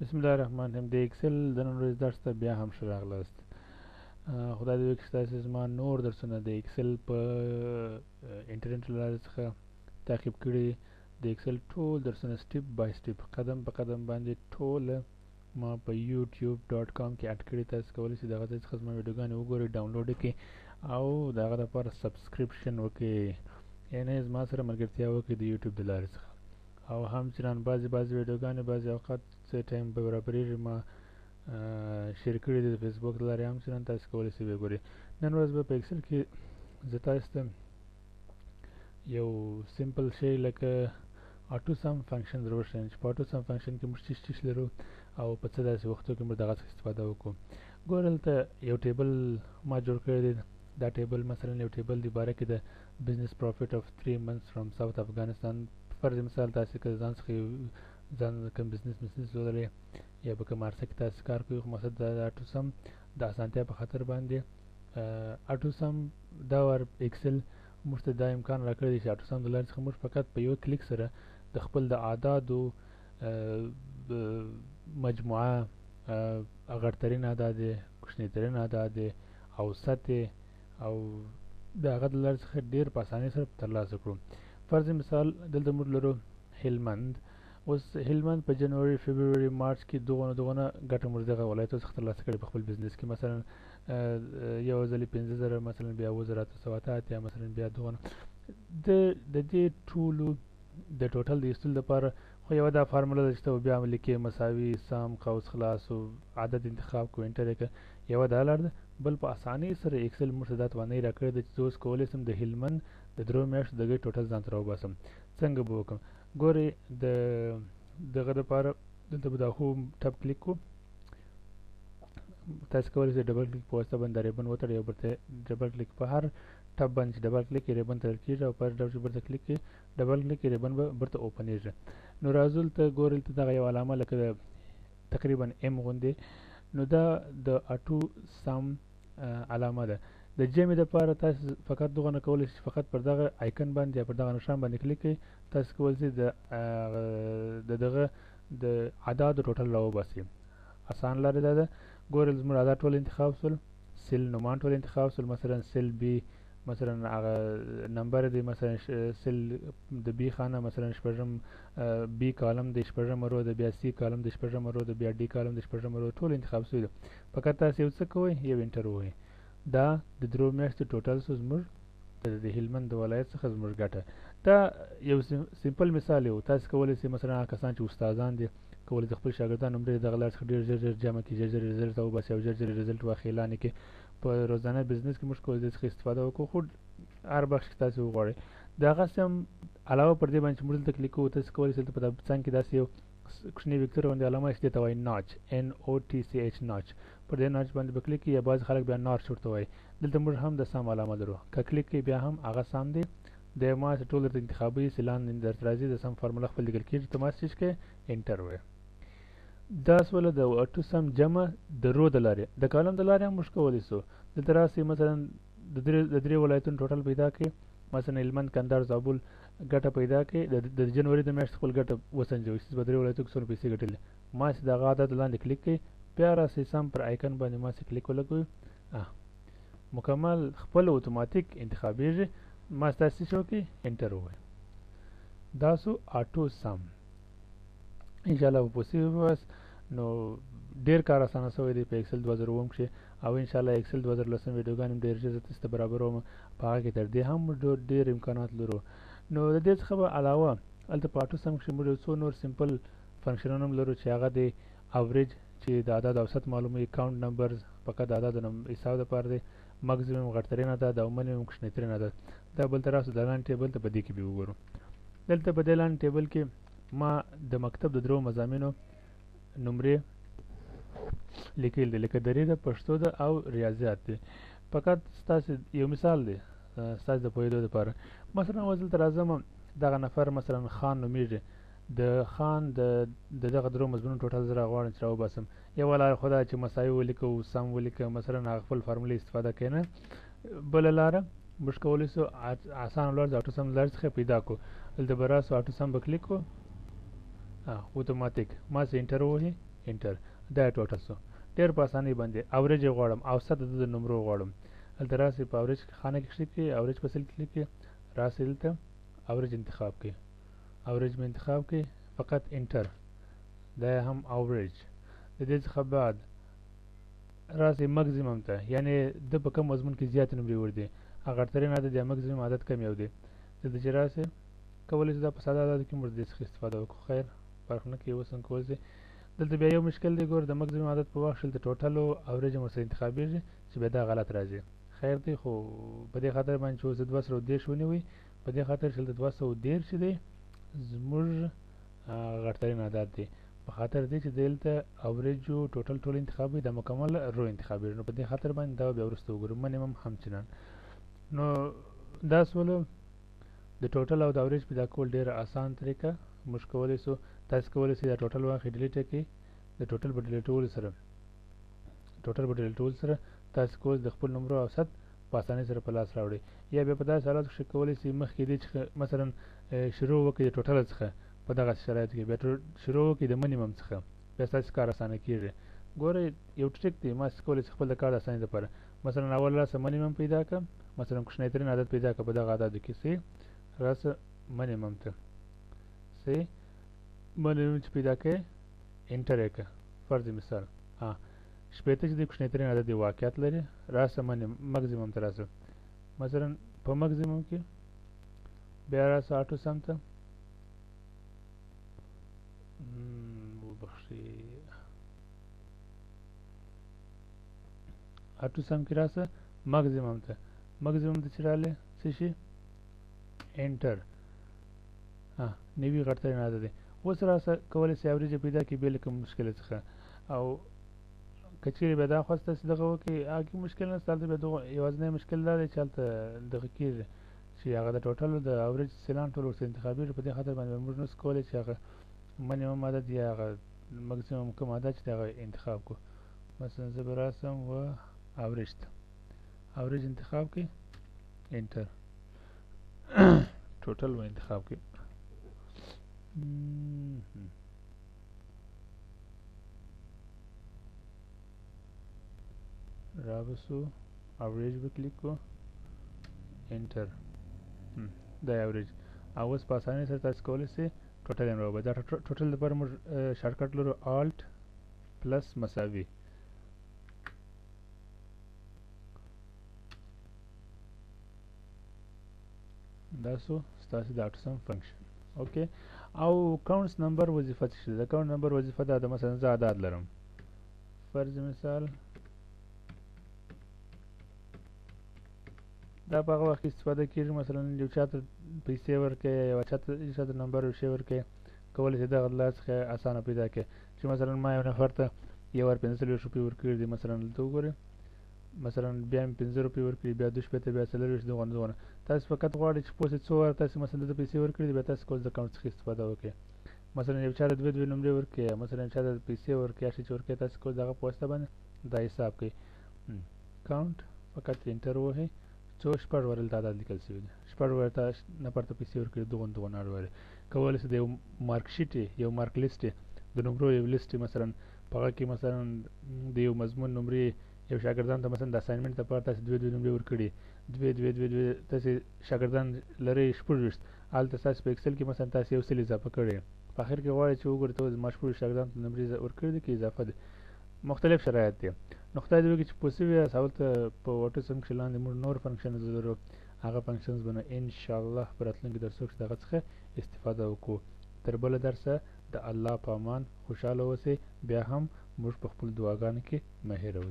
بسم الله الرحمن الرحیم. د ایکسل د نن ورځې درس ته بیا هم ښه راغلاست. خدای دې وکړي چې تاسې زما نور درسونه د ایکسل په انټرنیټ له لارې څخه تعقیب کړي. د ایکسل ټول درسونه سټیپ بای سټیپ قدم په قدم باندې ټول ما په youtube.com کې اډ کړي. تاسو کولی شئ دغه ځای څخه زما ویډیوګانې وګورئ، ډاونلوډ یې کړئ او د هغه لپاره سبسکرپشن وکړئ، یعنې زما سره ملګرتیا وکړئ د یوټیوب د لارې څخه. او همچنان بعضې ویډیوګانې بعضې اوقات څه ټایم به برابرېږي ما شیر کړي دي د فیسبوک له لارې، همچنان تاسو کولی شئ وګورئ. نن ورځ به په ایکسل کې زه تاسو ته یو سمپل شی لکه اټو سم فنکشن در وښیم چې په اټو سم فنکشن کې موږ څه لرو او په څه داسې وختو کې موږ دغه څخه استفاده وکړو. ګورئ دلته یو ټیبل ما جوړ کړی دی. دا ټیبل مثلا یو ټیبل دی باره کې د بزنس پروفیټ اف 3 months فرام ساوث افغانستان. فرض مثال تاسو که ځان څخه ځان کوم بزنس لرئ یا به کوم عرصه کې تاسو کار کوئ، خو مقصد د اټو سم د اسانتیا په خاطر باندې اټو سم دا ور ایکسل موږ ته دا امکان راکړی دی چې اټو سم د لارې څخه موږ فقط په یو کلیک سره د خپل د اعدادو مجموعه، غټترین اعداد، کوچنیترین اعداد، اوسط او د هغه د لارې څخه ډېر په اسانۍ سره ترلاسه کړو. فرض مثال دلته موږ لرو هلمند. اوس هلمند په جنوري، فبروري، مارچ کې دغونه ګټه موږ دغه ولایتو څخه ترلاسه کړې په خپل بزنس کې. مثلا یو ځلې 15,000، مثلا بیا 7,800 یا مثلا بیا دغونه د دې ټولو د ټوټل د ایستلو لپاره خو یوه دا فارموله ده چې ته بیا عملي کې مساوي سم قوس خلاص او عدد انتخاب کو انټر یې کړه، یوه دا لار ده. بل په اسانۍ سره ایکسل موږ ته دا توانایي راکړې ده چې زه اوس کولی شم د هلمند د 3 میاشتو دغه ټوټل ځان ته راوباسم. څنګه به وکړم؟ ګورئ دغه دپاره دلته به د هوم ټب کلیک کړو. تاسو کولی شئ ډبل کلیک په واسطه باندې ریبن وتړئ او برته ډبل کلیک په هر ټب باندې چې ډبل کلیک یې ریبن تړل کېږي او په هر ډب چې برته کلیک یې ډبل کلیک یې ریبن به برته اوپنېږي. نو راځو دلته ګورئ دلته دغه یو علامه لکه تقریبا ام غوندې، نو دا د اټو سم علامه ده. د جمع دپاره تاسو فقط دغه نه کولی شئ فقط پر دغه آیکن باندې یا پر دغه نښان باندې کلیک کړئ. تاسو کولی شئ د دغه د اعدادو ټوټل راوباسئ. اسان لاره دا ده. ګورئ زموږ اعداد ټول انتخاب شول، سیل نومان ټول انتخاب شول، مثلا سیل بی مثلا هغه نمبر دی، مثلا سیل د بی خانه مثلا شپږم بی کالم د شپږم رو د، بیا سی کالم د شپږم رو د، بیا ډي کالم د شپږم رو، ټول انتخاب شوي دي. فقط تاسو یو څه کوئ، یو انټر ووهئ. دا د 3 میاشتو ټوټل شو زموږ د هلمند د ولایت څخه زموږ ګټه. دا یو سمپل مثال یو. تاسو کولی شئ مثلا هغه کسان چې استادان دي کولی د خپل شاګردان نمرې دغه لارې څخه ډېر ژر جمع کړي، ژر رزلټ راوباسي او ژر رزلټ واخلي. اعلان یې کړي. په روزانه بزنس کې موږ کولی دې څخه استفاده وکړو، خو هر بخش کې تاسو وغواړئ. د هغسې هم علاوه پر دې باندې چې موږ دلته کلیک کوو، تاسو کولی شئ دلته په څنګ کې داسې یو کوچنی ویکتور باندې علامه چې دې ته وایي ناچ، NOTCH ناچ. پر دې ناچ باندې به کلیک کړئ، یا بعض خلک بیا نارچ ورته وایي. دلته موږ هم د سم علامه لرو، که کلیک کړئ بیا هم هغه سم دی. د ما ټول درته انتخابي سیلان درته راځي، د سم فارموله خپل لیکل کېږي، ته ماسټ کړئ انټر ووایه. دا سوله د اټو سم جمع د رو د لارې. د کالم د لارې هم موږ کولی شو. دلته راسئ مثلا د درې ولایتونو ټوټل پیدا کړئ، مثلا هلمند، کندهار، زابل ګټه پیدا کړئ. د جنوري د میاشتې خپل ګټه وسنجوئ چې په درې ولایتو کې څومره پیسې ګټلې. ماسې د هغه عدد لاندې کلیک کړئ، بیا راسئ سم پر آیکن باندې ماسې کلیک ولګوئ. مکمل خپل اتوماتیک انتخابېږي. ماسې تاسې څه وکړئ، انټر ووایئ. دا سو اټو سم. انشاءالله په پوسې وباس. نو ډېر کار اسانه شوی دی په ایکسل 2009 کې، او انشاءالله ایکسل 2010 ویډیوګانې ډېر ژر تاسو ته برابروم. په هغه کې تر دې هم ډېر امکانات لرو. نو د دې څخه به علاوه هلته په اټو سم کې موږ یو څو نور سمپل فنکشنونه هم لرو چې هغه د اوریج چې د عدد اوسط معلوموي، کاونټ نمبرز فقط د عدد حساب دپاره دی، ماکسیمم غټترین عدد او منیمم کوچنیترین عدد. دا بل ته راسو د لاندې ټیبل ته په دې کې به وګورو. دلته په دې لاندې ټیبل کې ما د مکتب د 3 مضامینو نمرې لیکل دي، لکه درې ده، پښتو ده او ریاضیات دي. فقط ستاسو یو مثال دی ستاسو د پوهېدو دپاره. مثلا اوس دلته راځم، دغه نفر مثلا خان نومیږي، د خان د دغه 3 مضمونو ټوټل زه راغواړم چې راوباسم. یوه لاره خو دا چې مساوي ولیکو، سم ولیکه، مثلا هغه خپل فارمولې استفاده کوي نه. بله لاره موږ کولی شو اسانه لار د اټو سم لارې څخه پیدا کړو. دلته به راسو اټو سم به کلیک کړو، اتوماتیک ماسې انټر ووهئ، انټر. دا ټوټل سو ډېر په اسانۍ باندې. اوریج غواړم، اوسط د نمبرو غواړم. دلته راسئ په اوریج خانه کې کلیک کړئ، اوریج په سل کلیک کړئ، راسئ دلته اوریج انتخاب کړئ، اوریج مې انتخاب کړئ، فقط انټر. دا هم اوریج. د دې څخه بعد راسئ مکسیمم ته، یعنی د په کوم مضمون کې زیات نمرې وردي، اگر ترین عدد یا مکسیمم عدد کم یو دی. دلته چې راسئ کولی شئ دا په ساده عدد کې موږ د دې څخه استفاده وکړو. خیر فرق نه کوي، اوس هم کولی شئ. دلته بیا یو مشکل دی، ګور د مکسیمم عدد په وخت د ټوټل او اوریج ورسره انتخابېږي چې بیا دا غلط راځي. خیر دی، خو په دې خاطر باندې چې اوس 230 ونیوئ، په دې خاطر چې دلته 230 چې دی زموږ غټترین عدد دی، په خاطر دی چې دلته اوریج او ټوټل ټول انتخابوي، د مکمل رو انتخابېږي. نو په دې خاطر باندې دا بیا وروسته وګورو. منیمم همچنان. نو دا سوله د ټوټل او د اوریج پیدا کول ډېره اسان طریقه موږ کولی سو. تاسو کولی شئ دا ټوټل واخلئ، ډیلیټ یې کړئ. د ټوټل په ډیلیټولو سره تاسو کولی د خپل نمبرو اوسط په اسانۍ سره په لاس راوړئ. یا بیا په داسې حالاتو کې کولی شئ مخکې دې چې مثلا شروع وکړئ د ټوټل څخه، په دغه شرایطو کې بیا شروع وکړئ د منیمم څخه، بیا ستاسو کار اسانه کېږي. ګورئ یو ټریک دی، ما کولی شئ خپل د کار د اسانۍ لپاره مثلا اول راسه منیمم پیدا کړم، مثلا کوچنیترین عدد پیدا کړه، په دغه عددو کې سي راسه منیمم ته سي منیمم چې پیدا کړئ انټر یې کړه. فرض مثال شپېته چې د کوچنیترین عدد واقعیت لري، راسه مکسیمم ته راسه، مثلا په مکسیمم کې بیا راسه اټو سم ته اټو سم کې راسه مکسیمم ته چې راغلی څه شي انټر. نوي غټترین عدد دی. اوس راسه کولی شئ اوریج پیدا کړئ بې له کوم مشکل څخه، او که چیرې بیا دا خواست تاسې دغه وکړئ هغه مشکل نشته. هلته بیا دغه یوازینی مشکل دا دی چې هلته دغه کېږي چې هغه د ټوټل د اوریج سیلان ټول ورسره انتخابېږي. په دې خاطر باندې موږ نشو کولی چې هغه منیمم عدد یا هغه مکسیمم کوم عدد چې هغه انتخاب کړو. مثلا زه به راسم و اوریج ته، اوریج انتخاب کړئ انټر. ټوټل و انتخاب کړئ. رابسو اوریج به کلیک کو انټر. دا اوریج. او اوس په اسانۍ سره تاسو کولی شئ ټوټل یې راوباسئ. دا ټوټل لپاره موږ شارټکټ لرو الټ پلس مساوي. دا سو ستاسو د اټو سم فنکشن. اوکې. او کاونټس نمبر وظیفه څه ده؟ د کاونټ نمبر وظیفه دا ده، مثلا زه اعداد لرم، فرض مثال دا په هغه وخت کې استفاده کېږي مثلا یو چا ته پیسې ورکړئ، یو چا ته نمبر یو شی ورکړئ، کولی شئ دغه له څخه اسانه پیدا کړئ چې مثلا ما یو نفر ته یو ور 45 روپۍ ورکړي دي، مثلا دلته وګورئ، مثلا بیا مې 15 روپۍ ورکړي، بیا 2 بیا 40 دغه. تاسو فقط غواړئ چې پوه شئ څو واره تاسو مثلا دلته پیسې ورکړي دي، بیا تاسو کولی د کاونټ څخه استفاده وکړئ. مثلا یو چا ته 2 نمرې ورکړي، مثلا یو چا ته پیسې ورکړي، هر شی چې ورکړي تاسو کولی د هغه په واسطه باندې دا حساب کړئ. کاونټ فقط انټر ووهئ، څو شپږ واره دلته عدد لیکل شوي دي، شپږ واره ته نفر ته پیسې ورکړي، دغه اړ واره. کولی شئ د یو مارک شیټ یو مارک لیست د نمرو یو لیست مثلا په هغه کې مثلا د یو مضمون نمرې یو شاګردان ته مثلا د اساینمنټ لپاره تاسو 2 نمرې ورکړي، 2 تاسو شاګردان لرئ 26، هلته تاسو په ایکسل کې مثلا تاسو یو سل اضافه کړی، په اخر کې غواړئ چې وګورئ ته زما 26 شاګردان ته نمرې ورکړي دي که اضافه دي. مختلف شرایط دي. نو خدای دې وکړي چې پوه شوي یاست. هلته په واټس فنکشن لاندې موږ نور فنکشنز لرو، هغه فنکشنز به انشاءالله په راتلونکي درسو کې د هغه څخه استفاده وکړو. تر بله درسه د الله په امان خوشحاله اوسئ. بیا هم موږ په خپلو دعاګانو کې مه هېروئ.